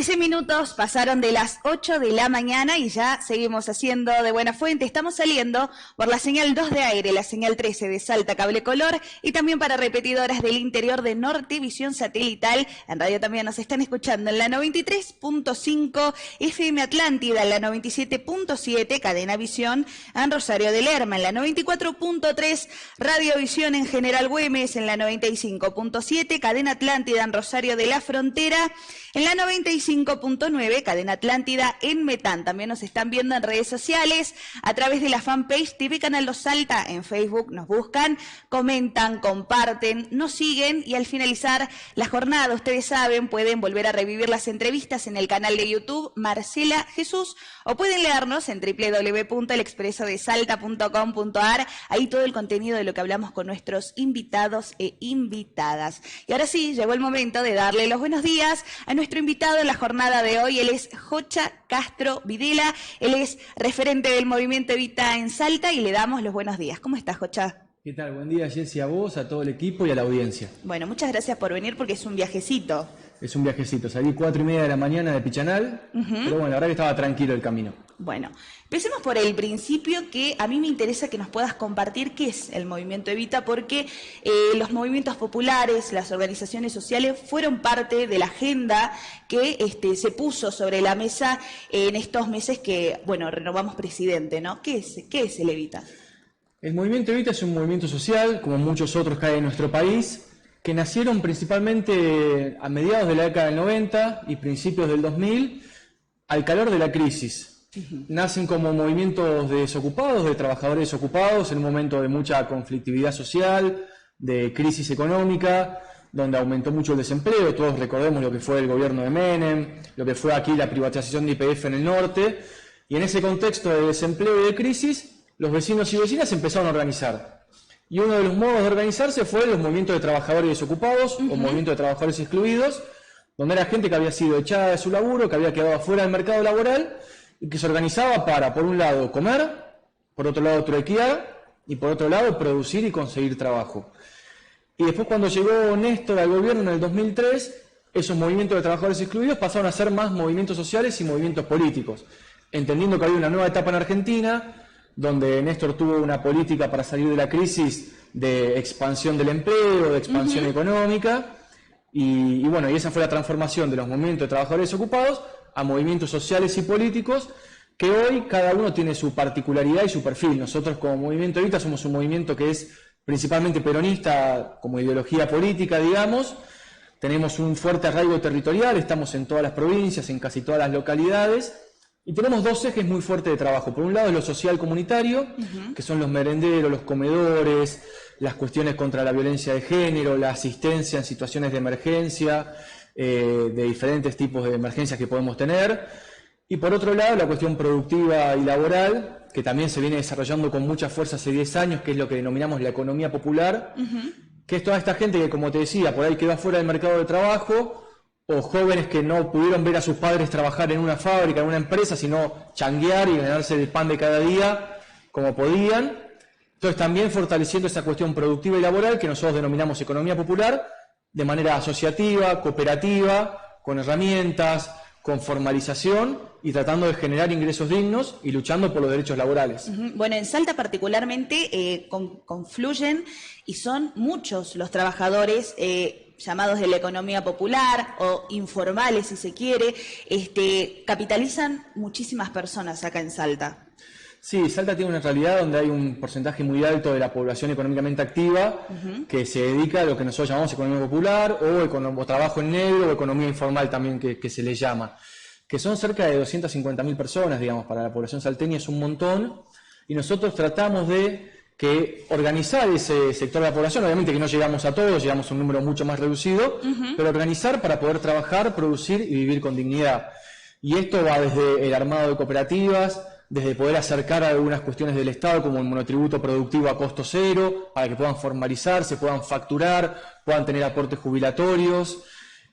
13 minutos pasaron de las 8 de la mañana y ya seguimos haciendo de buena fuente. Estamos saliendo por la señal 2 de aire, la señal 13 de Salta Cable Color y también para repetidoras del interior de Nortevisión Satelital. En radio también nos están escuchando en la 93.5 FM Atlántida, en la 97.7 Cadena Visión en Rosario de Lerma, en la 94.3 Radiovisión en General Güemes, en la 95.7 Cadena Atlántida en Rosario de la Frontera, en la 95.9 Cadena Atlántida en Metán. También nos están viendo en redes sociales a través de la fanpage TV Canal 2 Salta en Facebook. Nos buscan, comentan, comparten, nos siguen y al finalizar la jornada, ustedes saben, pueden volver a revivir las entrevistas en el canal de YouTube Marcela Jesús o pueden leernos en www.elexpresodesalta.com.ar. Ahí todo el contenido de lo que hablamos con nuestros invitados e invitadas. Y ahora sí, llegó el momento de darle los buenos días a nuestro invitado en la jornada de hoy. Él es Jocha Castro Videla, él es referente del Movimiento Evita en Salta y le damos los buenos días. ¿Cómo estás, Jocha? ¿Qué tal? Buen día, Jessy, a vos, a todo el equipo y a la audiencia. Bueno, muchas gracias por venir porque es un viajecito. Es un viajecito, salí 4:30 de la mañana de Pichanal, pero bueno, la verdad que estaba tranquilo el camino. Bueno, empecemos por el principio, que a mí me interesa que nos puedas compartir qué es el Movimiento Evita, porque los movimientos populares, las organizaciones sociales fueron parte de la agenda que se puso sobre la mesa en estos meses que, bueno, renovamos presidente, ¿no? ¿Qué es el Evita? El Movimiento Evita es un movimiento social, como muchos otros que hay en nuestro país, que nacieron principalmente a mediados de la década del 90 y principios del 2000, al calor de la crisis. Nacen como movimientos de desocupados, de trabajadores desocupados, en un momento de mucha conflictividad social, de crisis económica, donde aumentó mucho el desempleo. Todos recordemos lo que fue el gobierno de Menem, lo que fue aquí la privatización de YPF en el norte, y en ese contexto de desempleo y de crisis, los vecinos y vecinas empezaron a organizar. Y uno de los modos de organizarse fue los movimientos de trabajadores desocupados o movimientos de trabajadores excluidos, donde era gente que había sido echada de su laburo, que había quedado fuera del mercado laboral y que se organizaba para, por un lado, comer, por otro lado, truequear y por otro lado, producir y conseguir trabajo. Y después, cuando llegó Néstor al gobierno en el 2003, esos movimientos de trabajadores excluidos pasaron a ser más movimientos sociales y movimientos políticos, entendiendo que había una nueva etapa en Argentina, donde Néstor tuvo una política para salir de la crisis de expansión del empleo, de expansión económica, y bueno, y esa fue la transformación de los movimientos de trabajadores desocupados a movimientos sociales y políticos, que hoy cada uno tiene su particularidad y su perfil. Nosotros como Movimiento Evita somos un movimiento que es principalmente peronista como ideología política, digamos. Tenemos un fuerte arraigo territorial, estamos en todas las provincias, en casi todas las localidades, y tenemos dos ejes muy fuertes de trabajo. Por un lado es lo social comunitario, que son los merenderos, los comedores, las cuestiones contra la violencia de género, la asistencia en situaciones de emergencia, de diferentes tipos de emergencias que podemos tener. Y por otro lado la cuestión productiva y laboral, que también se viene desarrollando con mucha fuerza hace 10 años, que es lo que denominamos la economía popular, que es toda esta gente que, como te decía, por ahí quedó fuera del mercado de trabajo, o jóvenes que no pudieron ver a sus padres trabajar en una fábrica, en una empresa, sino changuear y ganarse el pan de cada día como podían. Entonces también fortaleciendo esa cuestión productiva y laboral que nosotros denominamos economía popular, de manera asociativa, cooperativa, con herramientas, con formalización y tratando de generar ingresos dignos y luchando por los derechos laborales. Bueno, en Salta particularmente confluyen y son muchos los trabajadores llamados de la economía popular o informales, si se quiere, capitalizan muchísimas personas acá en Salta. Sí, Salta tiene una realidad donde hay un porcentaje muy alto de la población económicamente activa que se dedica a lo que nosotros llamamos economía popular o trabajo en negro o economía informal también que se le llama, que son cerca de 250.000 personas, digamos, para la población salteña es un montón, y nosotros tratamos de organizar ese sector de la población, obviamente que no llegamos a todos, llegamos a un número mucho más reducido, pero organizar para poder trabajar, producir y vivir con dignidad. Y esto va desde el armado de cooperativas, desde poder acercar algunas cuestiones del Estado como el monotributo productivo a costo cero, para que puedan formalizarse, puedan facturar, puedan tener aportes jubilatorios.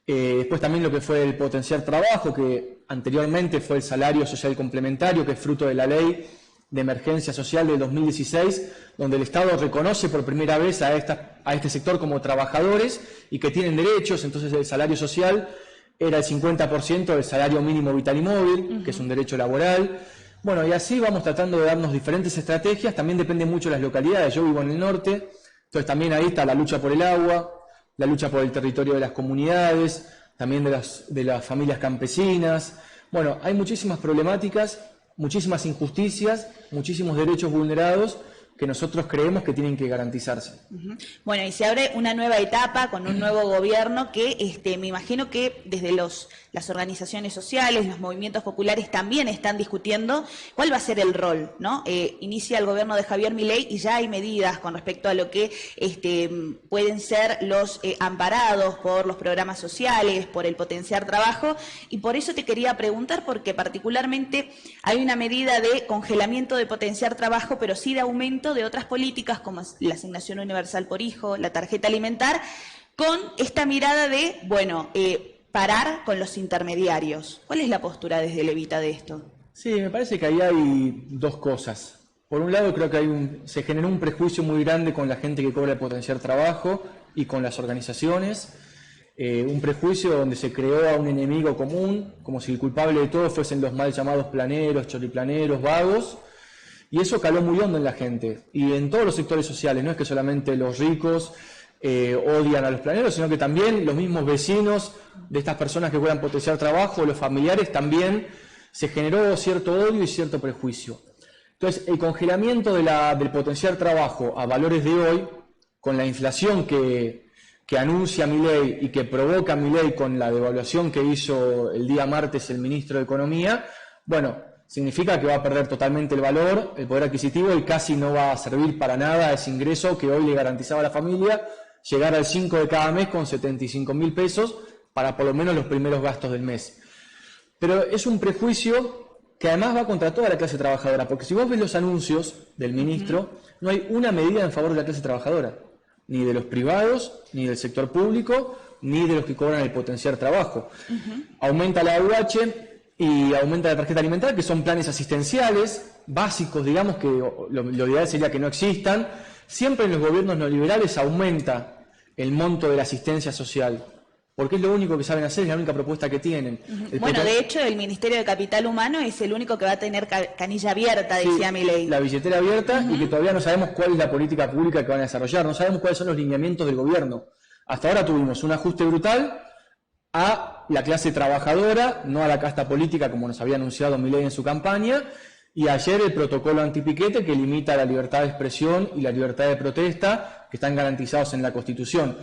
Después también lo que fue el potenciar trabajo, que anteriormente fue el salario social complementario, que es fruto de la ley de emergencia social del 2016, donde el Estado reconoce por primera vez a este sector como trabajadores y que tienen derechos. Entonces el salario social era el 50% del salario mínimo vital y móvil, que es un derecho laboral. Bueno, y así vamos tratando de darnos diferentes estrategias, también depende mucho de las localidades. Yo vivo en el norte, entonces también ahí está la lucha por el agua, la lucha por el territorio de las comunidades, también de las familias campesinas. Bueno, hay muchísimas problemáticas, muchísimas injusticias, muchísimos derechos vulnerados que nosotros creemos que tienen que garantizarse. Bueno, y se abre una nueva etapa con un nuevo gobierno que me imagino que desde las organizaciones sociales, los movimientos populares también están discutiendo cuál va a ser el rol, ¿no? Inicia el gobierno de Javier Milei y ya hay medidas con respecto a lo que pueden ser los amparados por los programas sociales, por el potenciar trabajo, y por eso te quería preguntar, porque particularmente hay una medida de congelamiento de potenciar trabajo, pero sí de aumento de otras políticas como la asignación universal por hijo, la tarjeta alimentar, con esta mirada de, bueno, parar con los intermediarios. ¿Cuál es la postura desde Levita de esto? Sí, me parece que ahí hay dos cosas. Por un lado, creo que se generó un prejuicio muy grande con la gente que cobra el potenciar trabajo y con las organizaciones. Un prejuicio donde se creó a un enemigo común, como si el culpable de todo fuesen los mal llamados planeros, choriplaneros, vagos. Y eso caló muy hondo en la gente, y en todos los sectores sociales. No es que solamente los ricos odian a los planeros, sino que también los mismos vecinos de estas personas que puedan potenciar trabajo, los familiares, también se generó cierto odio y cierto prejuicio. Entonces, el congelamiento del potenciar trabajo a valores de hoy, con la inflación que anuncia Milei y que provoca Milei con la devaluación que hizo el día martes el ministro de Economía, bueno, significa que va a perder totalmente el valor, el poder adquisitivo, y casi no va a servir para nada ese ingreso que hoy le garantizaba a la familia, llegar al 5 de cada mes con 75.000 pesos para por lo menos los primeros gastos del mes. Pero es un prejuicio que además va contra toda la clase trabajadora, porque si vos ves los anuncios del ministro, no hay una medida en favor de la clase trabajadora, ni de los privados, ni del sector público, ni de los que cobran el potenciar trabajo. Aumenta la AUH y aumenta la tarjeta alimentaria, que son planes asistenciales básicos, digamos, que lo ideal sería que no existan. Siempre en los gobiernos neoliberales aumenta el monto de la asistencia social, porque es lo único que saben hacer, es la única propuesta que tienen. Bueno, de hecho, el Ministerio de Capital Humano es el único que va a tener canilla abierta, decía Milei. La billetera abierta, y que todavía no sabemos cuál es la política pública que van a desarrollar, no sabemos cuáles son los lineamientos del gobierno. Hasta ahora tuvimos un ajuste brutal a la clase trabajadora, no a la casta política como nos había anunciado Milei en su campaña, y ayer el protocolo antipiquete que limita la libertad de expresión y la libertad de protesta, que están garantizados en la Constitución.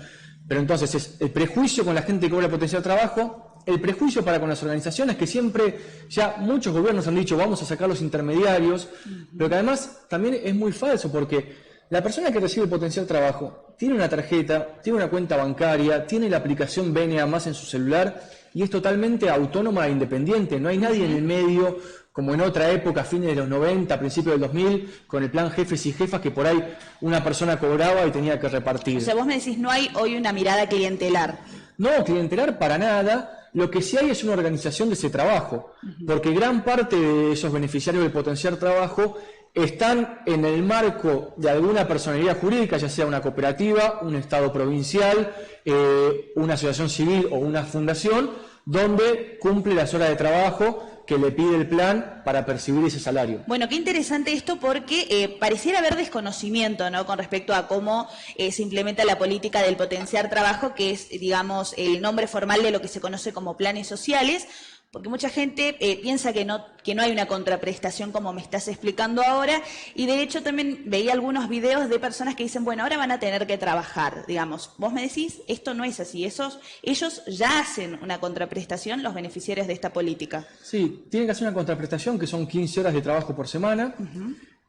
Pero entonces es el prejuicio con la gente que cobra potencial trabajo, el prejuicio para con las organizaciones, que siempre ya muchos gobiernos han dicho vamos a sacar los intermediarios, pero que además también es muy falso, porque la persona que recibe el potencial trabajo tiene una tarjeta, tiene una cuenta bancaria, tiene la aplicación BNA más en su celular y es totalmente autónoma e independiente. No hay nadie en el medio, como en otra época, a fines de los 90, principios del 2000, con el plan jefes y jefas, que por ahí una persona cobraba y tenía que repartir. O sea, vos me decís, no hay hoy una mirada clientelar. No, clientelar para nada. Lo que sí hay es una organización de ese trabajo, porque gran parte de esos beneficiarios del potenciar trabajo están en el marco de alguna personalidad jurídica, ya sea una cooperativa, un estado provincial, una asociación civil o una fundación, donde cumple las horas de trabajo que le pide el plan para percibir ese salario. Bueno, qué interesante esto, porque pareciera haber desconocimiento, ¿no?, con respecto a cómo se implementa la política del potenciar trabajo, que es, digamos, el nombre formal de lo que se conoce como planes sociales, porque mucha gente piensa que no hay una contraprestación como me estás explicando ahora, y de hecho también veía algunos videos de personas que dicen, bueno, ahora van a tener que trabajar, digamos. Vos me decís, esto no es así, ellos ya hacen una contraprestación, los beneficiarios de esta política. Sí, tienen que hacer una contraprestación que son 15 horas de trabajo por semana,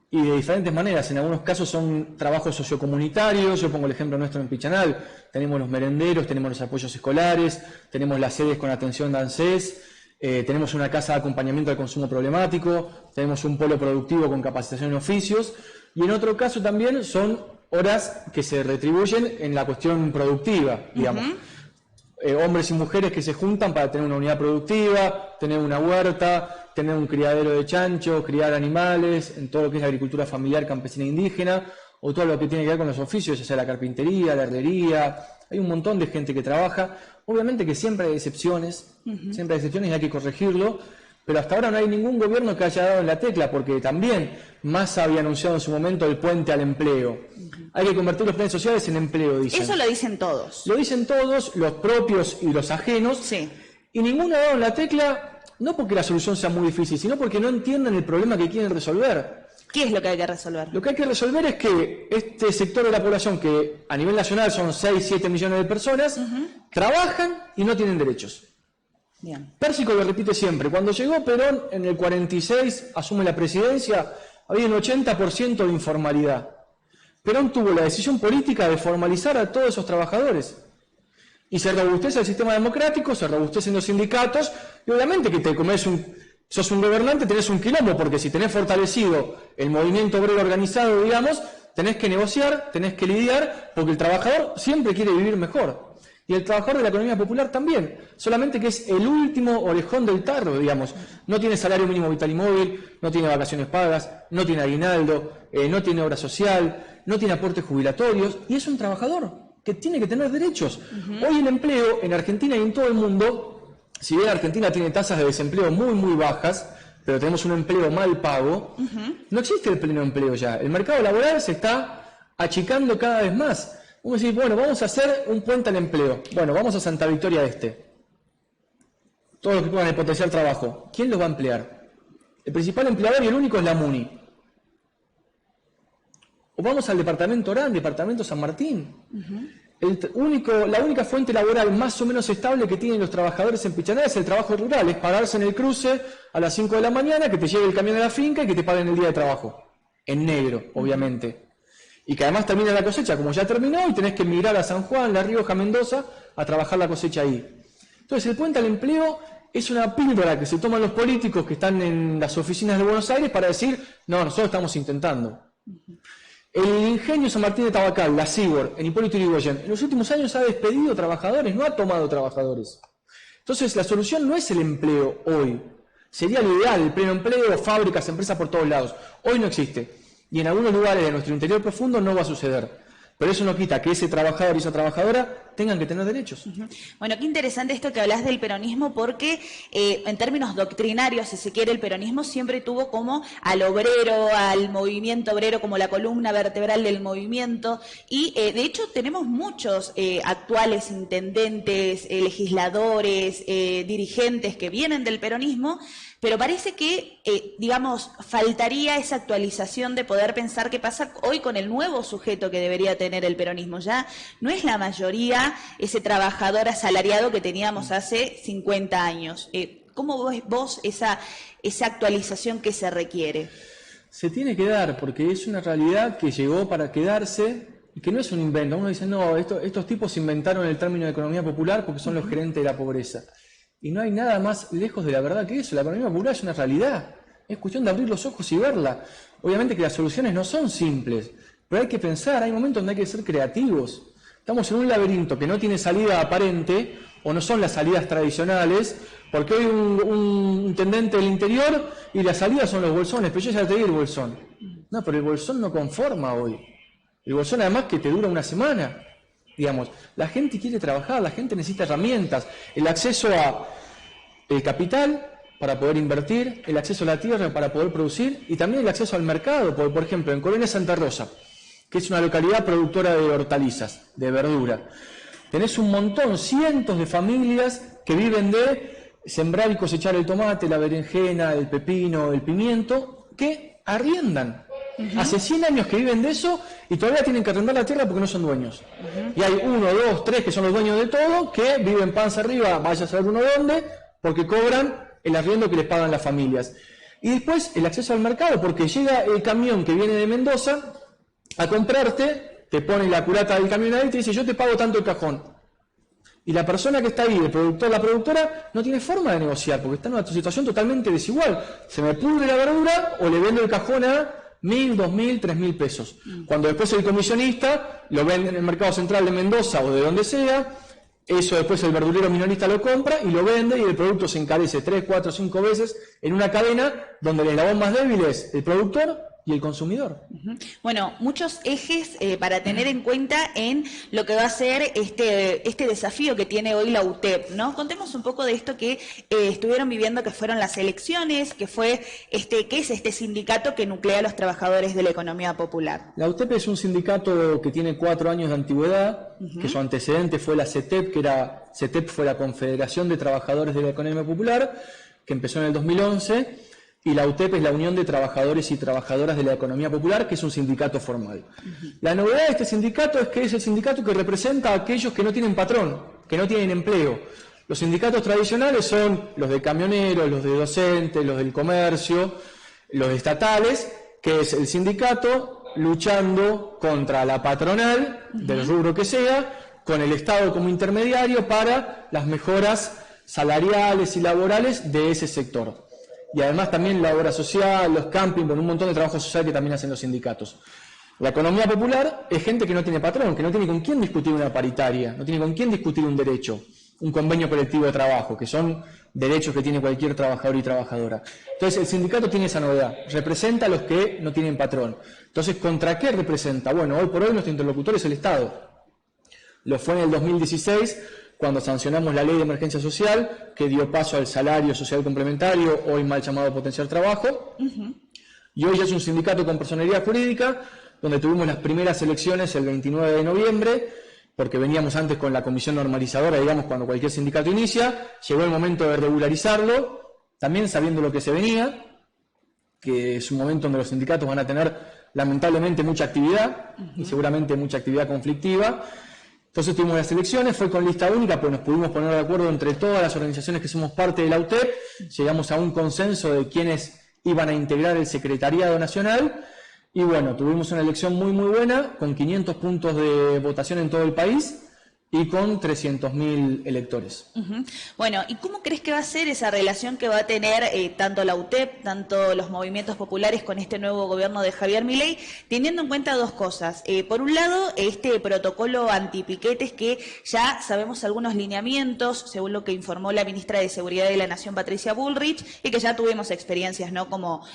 y de diferentes maneras. En algunos casos son trabajos sociocomunitarios. Yo pongo el ejemplo nuestro en Pichanal, tenemos los merenderos, tenemos los apoyos escolares, tenemos las sedes con atención de ANSES, tenemos una casa de acompañamiento al consumo problemático, tenemos un polo productivo con capacitación en oficios, y en otro caso también son horas que se retribuyen en la cuestión productiva, digamos. Hombres y mujeres que se juntan para tener una unidad productiva, tener una huerta, tener un criadero de chancho, criar animales, en todo lo que es la agricultura familiar, campesina e indígena, o todo lo que tiene que ver con los oficios, ya sea la carpintería, la herrería. Hay un montón de gente que trabaja. Obviamente que siempre hay excepciones, siempre hay excepciones y hay que corregirlo, pero hasta ahora no hay ningún gobierno que haya dado en la tecla, porque también Massa había anunciado en su momento el puente al empleo. Hay que convertir los planes sociales en empleo, dicen. Eso lo dicen todos. Lo dicen todos, los propios y los ajenos, Sí. y ninguno ha dado en la tecla, no porque la solución sea muy difícil, sino porque no entienden el problema que quieren resolver. ¿Qué es lo que hay que resolver? Lo que hay que resolver es que este sector de la población, que a nivel nacional son 6-7 millones de personas, trabajan y no tienen derechos. Bien. Pérsico lo repite siempre. Cuando llegó Perón en el 46, asume la presidencia, había un 80% de informalidad. Perón tuvo la decisión política de formalizar a todos esos trabajadores. Y se robustece el sistema democrático, se robustecen los sindicatos, y obviamente que sos un gobernante, tenés un quilombo, porque si tenés fortalecido el movimiento obrero organizado, digamos, tenés que negociar, tenés que lidiar, porque el trabajador siempre quiere vivir mejor. Y el trabajador de la economía popular también, solamente que es el último orejón del tarro, digamos. No tiene salario mínimo vital y móvil, no tiene vacaciones pagas, no tiene aguinaldo, no tiene obra social, no tiene aportes jubilatorios, y es un trabajador que tiene que tener derechos. Hoy el empleo en Argentina y en todo el mundo, si bien Argentina tiene tasas de desempleo muy, muy bajas, pero tenemos un empleo mal pago, no existe el pleno empleo ya. El mercado laboral se está achicando cada vez más. Vamos a decir, bueno, vamos a hacer un puente al empleo. Bueno, vamos a Santa Victoria Este. Todos los que pongan el potencial trabajo. ¿Quién los va a emplear? El principal empleador y el único es la MUNI. O vamos al departamento Orán, departamento San Martín. La única fuente laboral más o menos estable que tienen los trabajadores en Pichanada es el trabajo rural, es pararse en el cruce a las 5 de la mañana, que te llegue el camión a la finca y que te paguen el día de trabajo. En negro, obviamente. Y que además termina la cosecha como ya terminó y tenés que emigrar a San Juan, La Rioja, Mendoza a trabajar la cosecha ahí. Entonces el puente al empleo es una píldora que se toman los políticos que están en las oficinas de Buenos Aires para decir, no, nosotros estamos intentando. El ingenio San Martín de Tabacal, la Sigor, en Hipólito Yrigoyen, en los últimos años ha despedido trabajadores, no ha tomado trabajadores. Entonces la solución no es el empleo hoy. Sería lo ideal, el pleno empleo, fábricas, empresas por todos lados. Hoy no existe. Y en algunos lugares de nuestro interior profundo no va a suceder. Pero eso no quita que ese trabajador y esa trabajadora tengan que tener derechos. Bueno, qué interesante esto que hablas del peronismo, porque en términos doctrinarios, si se quiere, el peronismo siempre tuvo como al obrero, al movimiento obrero, como la columna vertebral del movimiento. Y de hecho tenemos muchos actuales intendentes, legisladores, dirigentes que vienen del peronismo, pero parece que, digamos, faltaría esa actualización de poder pensar qué pasa hoy con el nuevo sujeto que debería tener el peronismo. Ya no es la mayoría ese trabajador asalariado que teníamos hace 50 años. ¿Cómo ves vos esa actualización que se requiere? Se tiene que dar, porque es una realidad que llegó para quedarse y que no es un invento. Uno dice, no, estos tipos inventaron el término de economía popular porque son los gerentes de la pobreza. Y no hay nada más lejos de la verdad que eso. La economía popular es una realidad. Es cuestión de abrir los ojos y verla. Obviamente que las soluciones no son simples, pero hay que pensar, hay momentos donde hay que ser creativos. Estamos en un laberinto que no tiene salida aparente, o no son las salidas tradicionales, porque hoy un intendente del interior y las salidas son los bolsones, pero yo ya te di el bolsón. No, pero el bolsón no conforma hoy. El bolsón además que te dura una semana. Digamos, la gente quiere trabajar, la gente necesita herramientas, el acceso a el capital para poder invertir, el acceso a la tierra para poder producir y también el acceso al mercado, porque, por ejemplo, en Colonia Santa Rosa, que es una localidad productora de hortalizas, de verdura, tenés un montón, cientos de familias que viven de sembrar y cosechar el tomate, la berenjena, el pepino, el pimiento, que arriendan. Hace 100 años que viven de eso y todavía tienen que arrendar la tierra porque no son dueños. Y hay 1, 2, 3 que son los dueños de todo, que viven panza arriba, vaya a saber uno dónde, porque cobran el arriendo que les pagan las familias. Y después el acceso al mercado, porque llega el camión que viene de Mendoza a comprarte, te pone la culata del camión ahí y te dice, yo te pago tanto el cajón. Y la persona que está ahí, el productor, la productora, no tiene forma de negociar, porque está en una situación totalmente desigual. Se me pudre la verdura o le vendo el cajón a 1.000, 2.000, 3.000 pesos. Cuando después el comisionista lo vende en el mercado central de Mendoza o de donde sea, eso después el verdurero minorista lo compra y lo vende y el producto se encarece 3, 4, 5 veces en una cadena donde el eslabón más débil es el productor y el consumidor. Bueno, muchos ejes para tener en cuenta en lo que va a ser este desafío que tiene hoy la UTEP, ¿no? Contemos un poco de esto que estuvieron viviendo, que fueron las elecciones, que fue ¿qué es este sindicato que nuclea a los trabajadores de la economía popular? La UTEP es un sindicato que tiene 4 años de antigüedad, que su antecedente fue la CETEP, CETEP fue la Confederación de Trabajadores de la Economía Popular, que empezó en el 2011, y la UTEP es la Unión de Trabajadores y Trabajadoras de la Economía Popular, que es un sindicato formal. La novedad de este sindicato es que es el sindicato que representa a aquellos que no tienen patrón, que no tienen empleo. Los sindicatos tradicionales son los de camioneros, los de docentes, los del comercio, los estatales, que es el sindicato luchando contra la patronal, del rubro que sea, con el Estado como intermediario para las mejoras salariales y laborales de ese sector. Y además también la obra social, los campings, con un montón de trabajo social que también hacen los sindicatos. La economía popular es gente que no tiene patrón, que no tiene con quién discutir una paritaria, no tiene con quién discutir un derecho, un convenio colectivo de trabajo, que son derechos que tiene cualquier trabajador y trabajadora. Entonces el sindicato tiene esa novedad, representa a los que no tienen patrón. Entonces, ¿contra qué representa? Bueno, hoy por hoy nuestro interlocutor es el Estado. Lo fue en el 2016, cuando sancionamos la ley de emergencia social, que dio paso al salario social complementario, hoy mal llamado potenciar trabajo, y hoy es un sindicato con personería jurídica, donde tuvimos las primeras elecciones el 29 de noviembre, porque veníamos antes con la comisión normalizadora, digamos, cuando cualquier sindicato inicia, llegó el momento de regularizarlo, también sabiendo lo que se venía, que es un momento donde los sindicatos van a tener lamentablemente mucha actividad, y seguramente mucha actividad conflictiva. Entonces tuvimos las elecciones, fue con lista única, pues nos pudimos poner de acuerdo entre todas las organizaciones que somos parte de la UTEP, llegamos a un consenso de quiénes iban a integrar el secretariado nacional, y bueno, tuvimos una elección muy buena, con 500 puntos de votación en todo el país, y con 300.000 electores. Bueno, ¿y cómo crees que va a ser esa relación que va a tener tanto la UTEP, tanto los movimientos populares con este nuevo gobierno de Javier Milei, teniendo en cuenta dos cosas? Por un lado, este protocolo antipiquetes que ya sabemos algunos lineamientos, según lo que informó la ministra de Seguridad de la Nación, Patricia Bullrich, y que ya tuvimos experiencias, ¿no?, como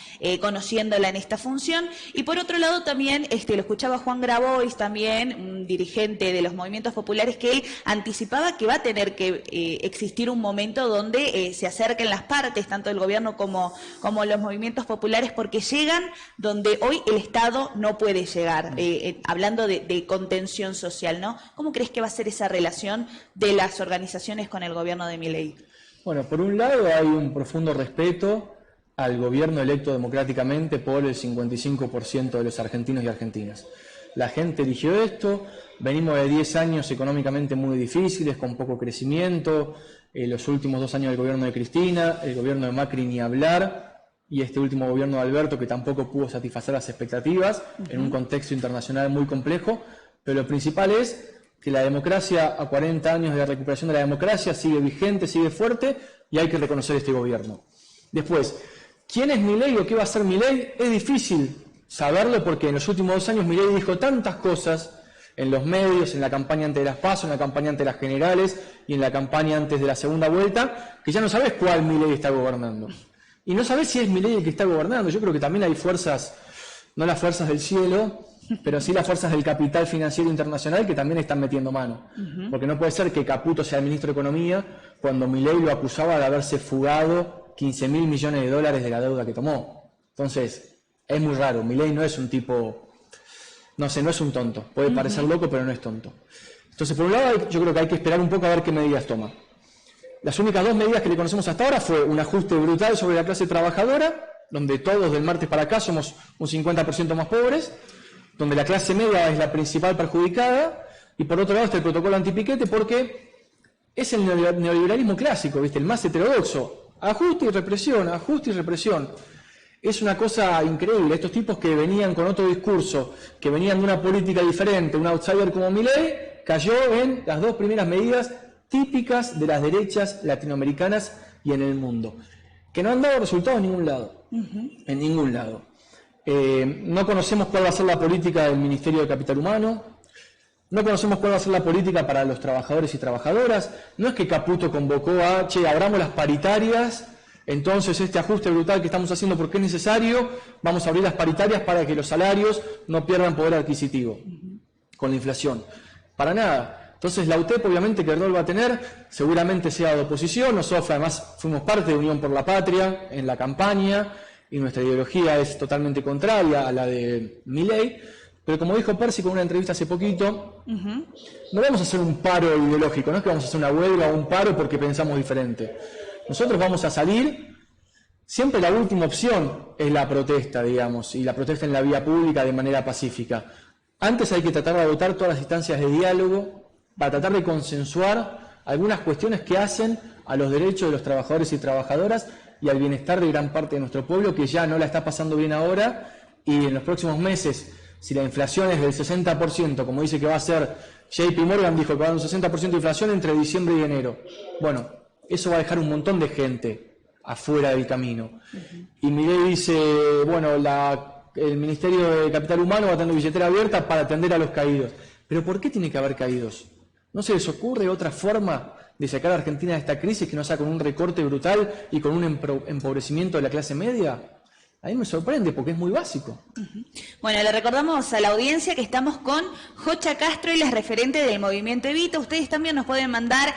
conociéndola en esta función. Y por otro lado también, lo escuchaba Juan Grabois, también un dirigente de los movimientos populares, que él anticipaba que va a tener que existir un momento donde se acerquen las partes, tanto el gobierno como los movimientos populares, porque llegan donde hoy el Estado no puede llegar, hablando de contención social, ¿no? ¿Cómo crees que va a ser esa relación de las organizaciones con el gobierno de Milei? Bueno, por un lado hay un profundo respeto al gobierno electo democráticamente por el 55% de los argentinos y argentinas. La gente eligió esto, venimos de 10 años económicamente muy difíciles, con poco crecimiento, los últimos 2 años del gobierno de Cristina, el gobierno de Macri ni hablar, y este último gobierno de Alberto que tampoco pudo satisfacer las expectativas en un contexto internacional muy complejo, pero lo principal es que la democracia, a 40 años de la recuperación de la democracia, sigue vigente, sigue fuerte, y hay que reconocer este gobierno. Después, ¿quién es Milei o qué va a ser Milei? Es difícil saberlo porque en los últimos 2 años Milei dijo tantas cosas en los medios, en la campaña antes de las PASO, en la campaña antes de las generales y en la campaña antes de la segunda vuelta, que ya no sabes cuál Milei está gobernando. Y no sabes si es Milei el que está gobernando. Yo creo que también hay fuerzas, no las fuerzas del cielo, pero sí las fuerzas del capital financiero internacional que también están metiendo mano. Porque no puede ser que Caputo sea el ministro de Economía cuando Milei lo acusaba de haberse fugado 15.000 millones de dólares de la deuda que tomó. Entonces, es muy raro. Milei no es un tipo, no sé, no es un tonto. Puede parecer loco, pero no es tonto. Entonces, por un lado, yo creo que hay que esperar un poco a ver qué medidas toma. Las únicas 2 medidas que le conocemos hasta ahora fue un ajuste brutal sobre la clase trabajadora, donde todos del martes para acá somos un 50% más pobres, donde la clase media es la principal perjudicada, y por otro lado está el protocolo antipiquete, porque es el neoliberalismo clásico, ¿viste? El más heterodoxo. Ajuste y represión, ajuste y represión. Es una cosa increíble. Estos tipos que venían con otro discurso, que venían de una política diferente, un outsider como Milei, cayó en las 2 primeras medidas típicas de las derechas latinoamericanas y en el mundo, que no han dado resultados en ningún lado. En ningún lado. No conocemos cuál va a ser la política del Ministerio de Capital Humano, no conocemos cuál va a ser la política para los trabajadores y trabajadoras. No es que Caputo convocó a, abramos las paritarias Entonces, este ajuste brutal que estamos haciendo porque es necesario, vamos a abrir las paritarias para que los salarios no pierdan poder adquisitivo con la inflación. Para nada. Entonces, la UTEP obviamente que el rol va a tener, seguramente sea de oposición. Nosotros además fuimos parte de Unión por la Patria en la campaña y nuestra ideología es totalmente contraria a la de Milei. Pero como dijo Percy con una entrevista hace poquito, no vamos a hacer un paro ideológico, no es que vamos a hacer una huelga o un paro porque pensamos diferente. Nosotros vamos a salir, siempre la última opción es la protesta, digamos, y la protesta en la vía pública de manera pacífica. Antes hay que tratar de agotar todas las instancias de diálogo para tratar de consensuar algunas cuestiones que hacen a los derechos de los trabajadores y trabajadoras y al bienestar de gran parte de nuestro pueblo que ya no la está pasando bien ahora y en los próximos meses. Si la inflación es del 60%, como dice que va a ser, JP Morgan dijo que va a haber un 60% de inflación entre diciembre y enero. Bueno, eso va a dejar un montón de gente afuera del camino. Y Milei dice, bueno, el Ministerio de Capital Humano va a tener billetera abierta para atender a los caídos. ¿Pero por qué tiene que haber caídos? ¿No se les ocurre otra forma de sacar a Argentina de esta crisis que no sea con un recorte brutal y con un empobrecimiento de la clase media? A mí me sorprende porque es muy básico. Bueno, le recordamos a la audiencia que estamos con Jocha Castro, y es referente del Movimiento Evita. Ustedes también nos pueden mandar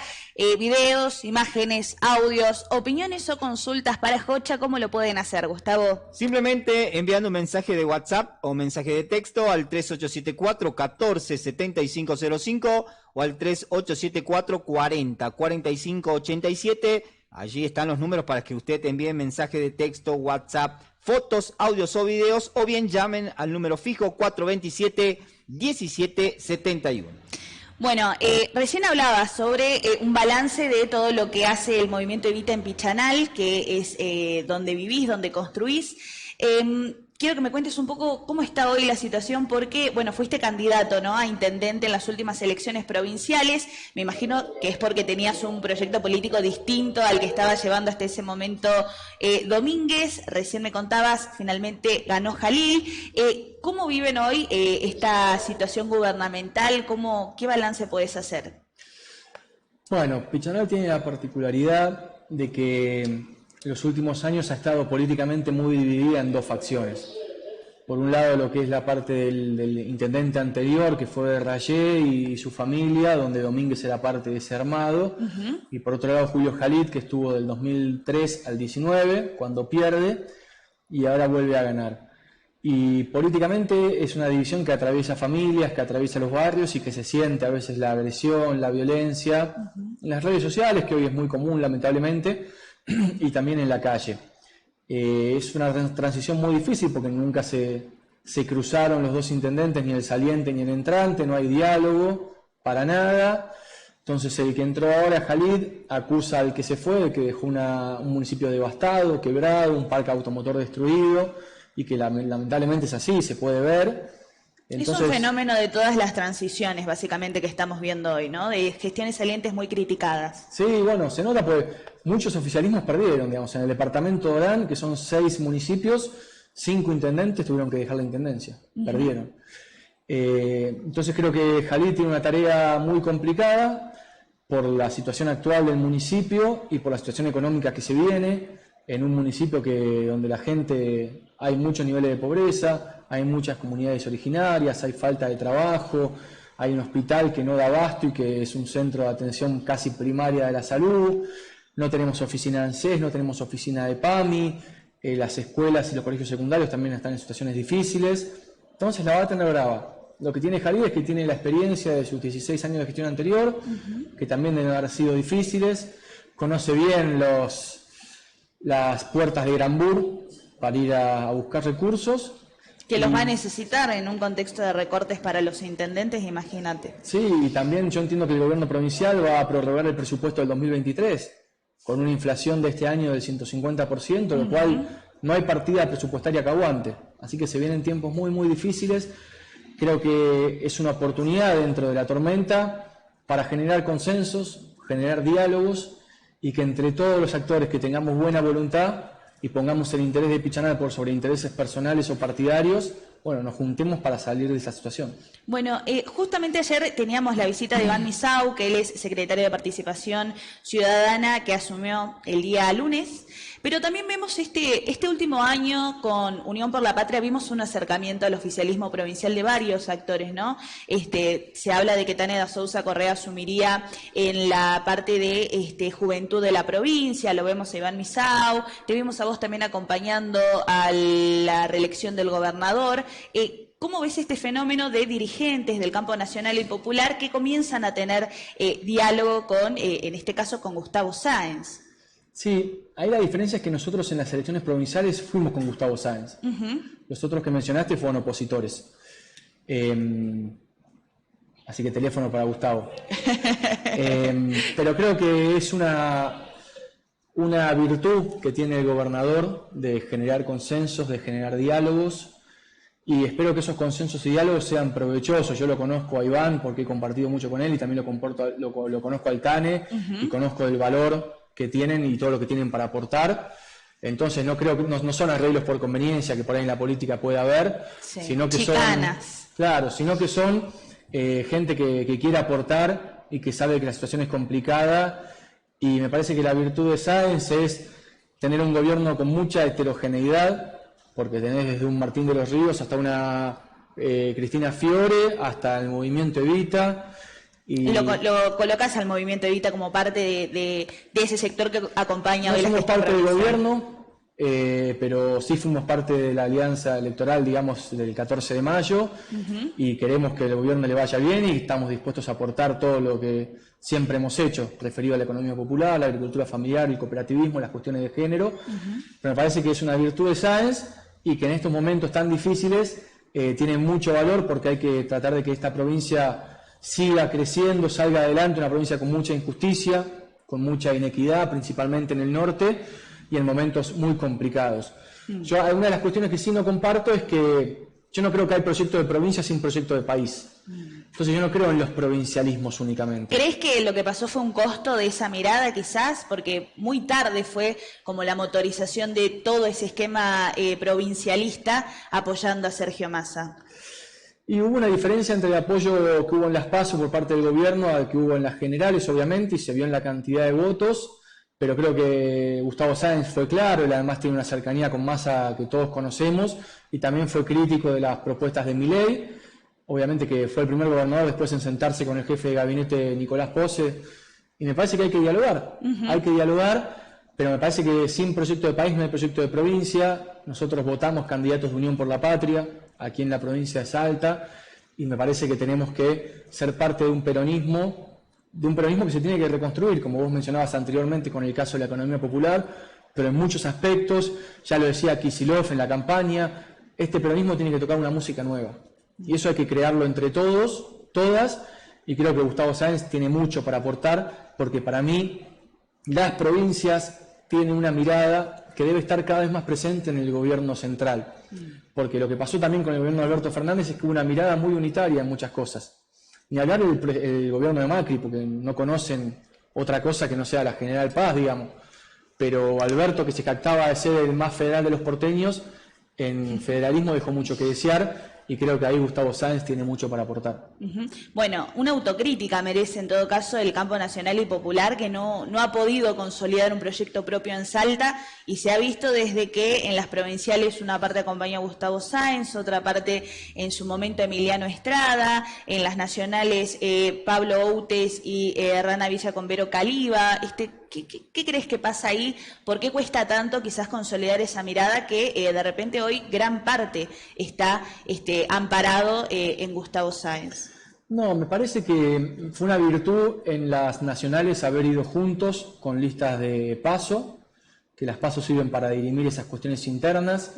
videos, imágenes, audios, opiniones o consultas para Jocha. ¿Cómo lo pueden hacer, Gustavo? Simplemente enviando un mensaje de WhatsApp o mensaje de texto al 3874-147505 o al 3874-40-4587. Allí están los números para que usted envíe mensaje de texto, WhatsApp, fotos, audios o videos, o bien llamen al número fijo 427-1771. Bueno, recién hablaba sobre un balance de todo lo que hace el Movimiento Evita en Pichanal, que es donde vivís, donde construís. Quiero que me cuentes un poco cómo está hoy la situación, porque, bueno, fuiste candidato, ¿no?, a intendente en las últimas elecciones provinciales. Me imagino que es porque tenías un proyecto político distinto al que estaba llevando hasta ese momento Domínguez. Recién me contabas, finalmente ganó Jalil. ¿Cómo viven hoy esta situación gubernamental? ¿Qué balance podés hacer? Bueno, Pichanal tiene la particularidad de que los últimos años ha estado políticamente muy dividida en dos facciones. Por un lado, lo que es la parte del intendente anterior, que fue Rayé y su familia, donde Domínguez era parte de ese armado, y por otro lado Julio Jalid, que estuvo del 2003 al 19, cuando pierde, y ahora vuelve a ganar. Y políticamente es una división que atraviesa familias, que atraviesa los barrios y que se siente a veces la agresión, la violencia, en las redes sociales, que hoy es muy común lamentablemente, y también en la calle. Es una transición muy difícil porque nunca se cruzaron los dos intendentes, ni el saliente ni el entrante, no hay diálogo para nada. Entonces el que entró ahora, Jalid, acusa al que se fue de que dejó un municipio devastado, quebrado, un parque automotor destruido, y que lamentablemente es así, se puede ver. Entonces, es un fenómeno de todas las transiciones, básicamente, que estamos viendo hoy, ¿no? De gestiones salientes muy criticadas. Sí, bueno, se nota porque muchos oficialismos perdieron, digamos. En el departamento de Orán, que son 6 municipios, 5 intendentes tuvieron que dejar la intendencia, perdieron. Entonces creo que Jalil tiene una tarea muy complicada por la situación actual del municipio y por la situación económica que se viene, en un municipio donde la gente, hay muchos niveles de pobreza, hay muchas comunidades originarias, hay falta de trabajo, hay un hospital que no da abasto y que es un centro de atención casi primaria de la salud, no tenemos oficina de ANSES, no tenemos oficina de PAMI, las escuelas y los colegios secundarios también están en situaciones difíciles, entonces la va a tener brava. Lo que tiene Jalil es que tiene la experiencia de sus 16 años de gestión anterior, que también deben haber sido difíciles, conoce bien las puertas de Granbur para ir a buscar recursos. Que los va a necesitar en un contexto de recortes para los intendentes, imagínate. Sí, y también yo entiendo que el gobierno provincial va a prorrogar el presupuesto del 2023 con una inflación de este año del 150%, lo cual no hay partida presupuestaria que aguante. Así que se vienen tiempos muy, muy difíciles. Creo que es una oportunidad dentro de la tormenta para generar consensos, generar diálogos y que entre todos los actores que tengamos buena voluntad y pongamos el interés de Pichanal por sobre intereses personales o partidarios, bueno, nos juntemos para salir de esa situación. Bueno, justamente ayer teníamos la visita de Iván Misau, que él es secretario de Participación Ciudadana, que asumió el día lunes, pero también vemos este último año con Unión por la Patria, vimos un acercamiento al oficialismo provincial de varios actores, ¿no? Se habla de que Tania da Sousa Correa asumiría en la parte de juventud de la provincia, lo vemos a Iván Misau, te vimos a vos también acompañando a la reelección del gobernador. ¿Cómo ves este fenómeno de dirigentes del campo nacional y popular que comienzan a tener diálogo con, en este caso, con Gustavo Sáenz? Sí, ahí la diferencia es que nosotros en las elecciones provinciales fuimos con Gustavo Sáenz. Los otros que mencionaste fueron opositores. Así que teléfono para Gustavo. Pero creo que es una virtud que tiene el gobernador de generar consensos, de generar diálogos, y espero que esos consensos y diálogos sean provechosos. Yo lo conozco a Iván porque he compartido mucho con él y también lo conozco al Tane y conozco el valor que tienen y todo lo que tienen para aportar. Entonces no creo que no son arreglos por conveniencia que por ahí en la política puede haber, sí, sino que chicanas. sino que son gente que quiere aportar y que sabe que la situación es complicada, y me parece que la virtud de Sáenz es tener un gobierno con mucha heterogeneidad, porque tenés desde un Martín de los Ríos hasta una Cristina Fiore, hasta el movimiento Evita. Y lo colocas al movimiento Evita como parte de ese sector que acompaña no hoy la somos gestión parte del provincial. gobierno, pero sí fuimos parte de la alianza electoral, digamos, del 14 de mayo, y queremos que el gobierno le vaya bien y estamos dispuestos a aportar todo lo que siempre hemos hecho, referido a la economía popular, la agricultura familiar, el cooperativismo, las cuestiones de género. Pero me parece que es una virtud de Sáenz y que en estos momentos tan difíciles tiene mucho valor, porque hay que tratar de que esta provincia siga creciendo, salga adelante, una provincia con mucha injusticia, con mucha inequidad, principalmente en el norte, y en momentos muy complicados. Yo, una de las cuestiones que sí no comparto es que yo no creo que hay proyecto de provincia sin proyecto de país. Entonces yo no creo en los provincialismos únicamente. ¿Crees que lo que pasó fue un costo de esa mirada quizás? Porque muy tarde fue como la motorización de todo ese esquema provincialista apoyando a Sergio Massa. Y hubo una diferencia entre el apoyo que hubo en las PASO por parte del gobierno al que hubo en las generales, obviamente, y se vio en la cantidad de votos, pero creo que Gustavo Sáenz fue claro, él además tiene una cercanía con Massa que todos conocemos, y también fue crítico de las propuestas de Milei. Obviamente que fue el primer gobernador después en sentarse con el jefe de gabinete Nicolás Pose, y me parece que hay que dialogar, pero me parece que sin proyecto de país no hay proyecto de provincia. Nosotros votamos candidatos de Unión por la Patria aquí en la provincia de Salta, y me parece que tenemos que ser parte de un peronismo que se tiene que reconstruir, como vos mencionabas anteriormente con el caso de la economía popular, pero en muchos aspectos, ya lo decía Kicillof en la campaña, este peronismo tiene que tocar una música nueva. Y eso hay que crearlo entre todos, todas, y creo que Gustavo Sáenz tiene mucho para aportar, porque para mí las provincias tienen una mirada que debe estar cada vez más presente en el gobierno central. Porque lo que pasó también con el gobierno de Alberto Fernández es que hubo una mirada muy unitaria en muchas cosas. Ni hablar del gobierno de Macri, porque no conocen otra cosa que no sea la General Paz, digamos. Pero Alberto, que se jactaba de ser el más federal de los porteños, en federalismo dejó mucho que desear, y creo que ahí Gustavo Sáenz tiene mucho para aportar. Bueno, una autocrítica merece en todo caso el campo nacional y popular, que no ha podido consolidar un proyecto propio en Salta, y se ha visto desde que en las provinciales una parte acompaña a Gustavo Sáenz, otra parte en su momento Emiliano Estrada, en las nacionales Pablo Outes y Rana Villa con Vero Caliba. ¿Qué crees que pasa ahí? ¿Por qué cuesta tanto quizás consolidar esa mirada que de repente hoy gran parte está amparado en Gustavo Sáenz? No, me parece que fue una virtud en las nacionales haber ido juntos con listas de PASO, que las PASO sirven para dirimir esas cuestiones internas.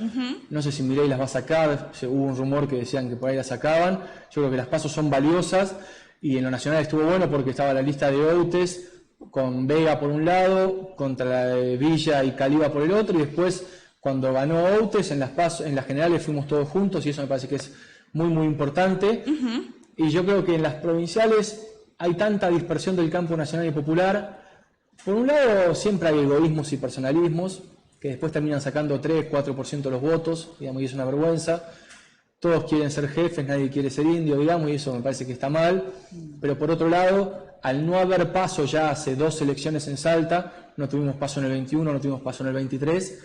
No sé si Milei las va a sacar, hubo un rumor que decían que por ahí las sacaban. Yo creo que las PASO son valiosas, y en lo nacional estuvo bueno porque estaba la lista de Outes, con Vega por un lado, contra la de Villa y Caliba por el otro, y después cuando ganó Outes en las generales fuimos todos juntos, y eso me parece que es muy muy importante. Y yo creo que en las provinciales hay tanta dispersión del campo nacional y popular. Por un lado siempre hay egoísmos y personalismos que después terminan sacando 3-4% de los votos, digamos, y es una vergüenza. todos quieren ser jefes, nadie quiere ser indio, digamos, y eso me parece que está mal. Pero por otro lado, al no haber paso ya hace 2 elecciones en Salta, no tuvimos paso en el 21, no tuvimos paso en el 23,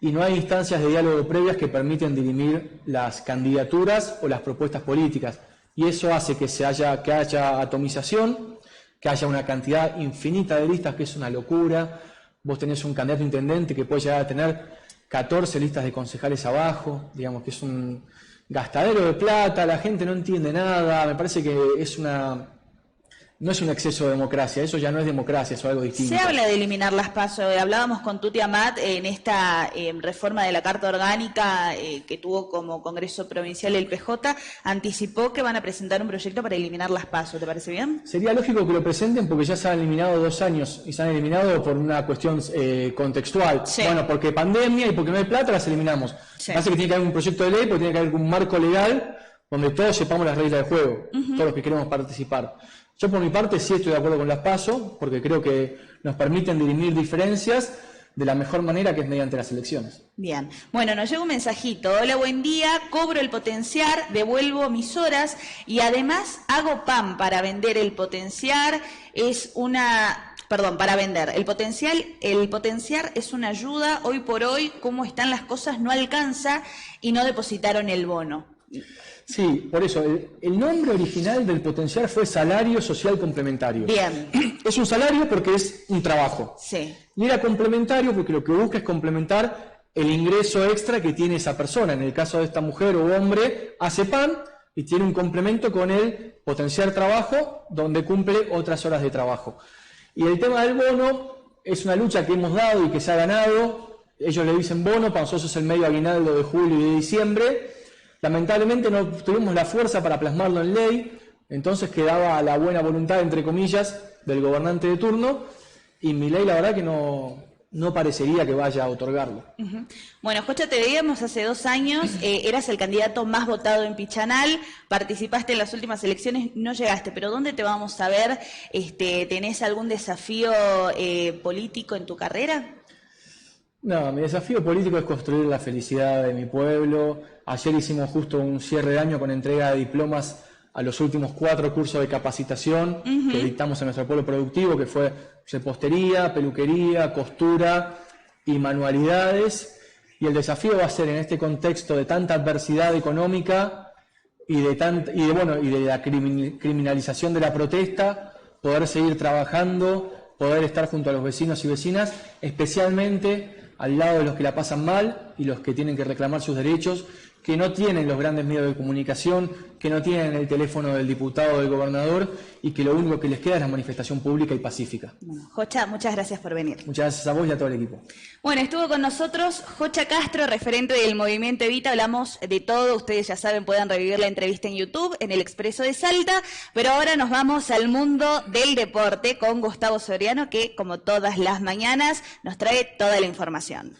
y no hay instancias de diálogo previas que permiten dirimir las candidaturas o las propuestas políticas. Y eso hace que haya atomización, que haya una cantidad infinita de listas, que es una locura. Vos tenés un candidato a intendente que puede llegar a tener 14 listas de concejales abajo, digamos que es un gastadero de plata, la gente no entiende nada, me parece que no es un exceso de democracia, eso ya no es democracia, eso es algo distinto. Se habla de eliminar las PASO, hablábamos con Tuti Amat en esta reforma de la Carta Orgánica que tuvo como Congreso Provincial el PJ, anticipó que van a presentar un proyecto para eliminar las PASO, ¿te parece bien? Sería lógico que lo presenten porque ya se han eliminado 2 años y se han eliminado por una cuestión contextual. Sí. Bueno, porque pandemia y porque no hay plata las eliminamos. Sí. Hace que tiene que haber un proyecto de ley porque tiene que haber un marco legal donde todos sepamos las reglas del juego, todos los que queremos participar. Yo por mi parte sí estoy de acuerdo con las PASO, porque creo que nos permiten dirimir diferencias de la mejor manera, que es mediante las elecciones. Bien. Bueno, nos llega un mensajito. Hola, buen día. Cobro el potenciar, devuelvo mis horas y además hago PAN para vender el potenciar. Para vender. El potenciar es una ayuda. Hoy por hoy, cómo están las cosas, no alcanza y no depositaron el bono. Sí, por eso, el nombre original del potenciar fue salario social complementario. Bien. Es un salario porque es un trabajo. Sí. Y era complementario porque lo que busca es complementar el ingreso extra que tiene esa persona. En el caso de esta mujer o hombre, hace PAN y tiene un complemento con el potenciar trabajo, donde cumple otras horas de trabajo. Y el tema del bono es una lucha que hemos dado y que se ha ganado. Ellos le dicen bono, para nosotros es el medio aguinaldo de julio y de diciembre. Lamentablemente no tuvimos la fuerza para plasmarlo en ley, entonces quedaba a la buena voluntad, entre comillas, del gobernante de turno, y mi ley la verdad que no parecería que vaya a otorgarlo. Uh-huh. Bueno, Jocha, te veíamos hace 2 años, eras el candidato más votado en Pichanal, participaste en las últimas elecciones, no llegaste, pero ¿dónde te vamos a ver? ¿Tenés algún desafío político en tu carrera? No, mi desafío político es construir la felicidad de mi pueblo. Ayer hicimos justo un cierre de año con entrega de diplomas a los últimos 4 cursos de capacitación que dictamos en nuestro pueblo productivo, que fue repostería, peluquería, costura y manualidades. Y el desafío va a ser, en este contexto de tanta adversidad económica y de la criminalización de la protesta, poder seguir trabajando, poder estar junto a los vecinos y vecinas, especialmente al lado de los que la pasan mal y los que tienen que reclamar sus derechos, que no tienen los grandes medios de comunicación, que no tienen el teléfono del diputado o del gobernador y que lo único que les queda es la manifestación pública y pacífica. Bueno, Jocha, muchas gracias por venir. Muchas gracias a vos y a todo el equipo. Bueno, estuvo con nosotros Jocha Castro, referente del Movimiento Evita. Hablamos de todo, ustedes ya saben, pueden revivir la entrevista en YouTube, en El Expreso de Salta, pero ahora nos vamos al mundo del deporte con Gustavo Soriano, que como todas las mañanas nos trae toda la información.